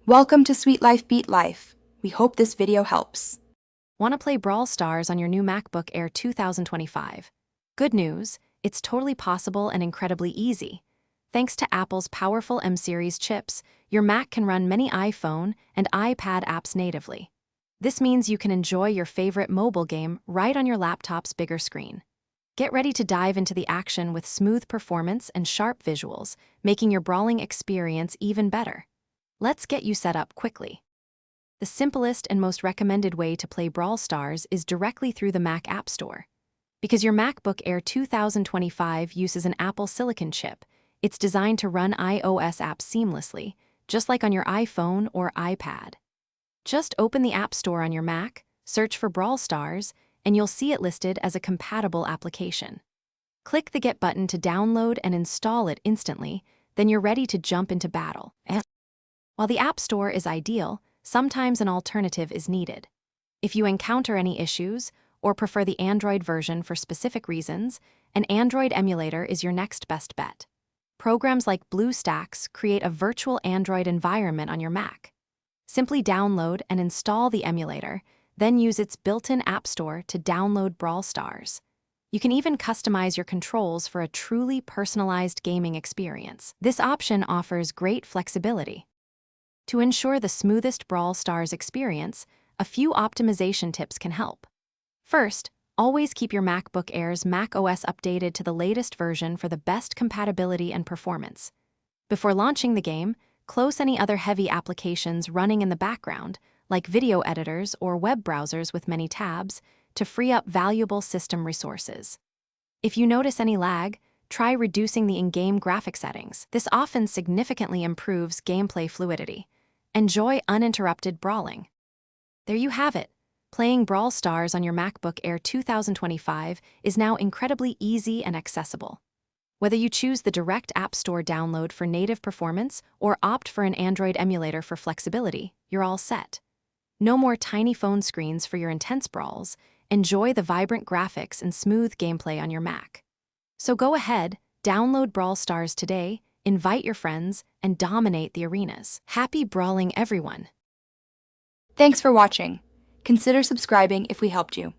Welcome to Sweet Life Beat Life. We hope this video helps. Want to play Brawl Stars on your new MacBook Air 2025? Good news, it's totally possible and incredibly easy. Thanks to Apple's powerful M-series chips, your Mac can run many iPhone and iPad apps natively. This means you can enjoy your favorite mobile game right on your laptop's bigger screen. Get ready to dive into the action with smooth performance and sharp visuals, making your brawling experience even better. Let's get you set up quickly. The simplest and most recommended way to play Brawl Stars is directly through the Mac App Store. Because your MacBook Air 2025 uses an Apple Silicon chip, it's designed to run iOS apps seamlessly, just like on your iPhone or iPad. Just open the App Store on your Mac, search for Brawl Stars, and you'll see it listed as a compatible application. Click the Get button to download and install it instantly, then you're ready to jump into battle. While the App Store is ideal, sometimes an alternative is needed. If you encounter any issues, or prefer the Android version for specific reasons, an Android emulator is your next best bet. Programs like BlueStacks create a virtual Android environment on your Mac. Simply download and install the emulator, then use its built-in App Store to download Brawl Stars. You can even customize your controls for a truly personalized gaming experience. This option offers great flexibility. To ensure the smoothest Brawl Stars experience, a few optimization tips can help. First, always keep your MacBook Air's macOS updated to the latest version for the best compatibility and performance. Before launching the game, close any other heavy applications running in the background, like video editors or web browsers with many tabs, to free up valuable system resources. If you notice any lag, try reducing the in-game graphic settings. This often significantly improves gameplay fluidity. Enjoy uninterrupted brawling. There you have it. Playing Brawl Stars on your MacBook Air 2025 is now incredibly easy and accessible. Whether you choose the direct App Store download for native performance or opt for an Android emulator for flexibility, you're all set. No more tiny phone screens for your intense brawls. Enjoy the vibrant graphics and smooth gameplay on your Mac. So go ahead, download Brawl Stars today, invite your friends, and dominate the arenas. Happy brawling, everyone! Thanks for watching. Consider subscribing if we helped you.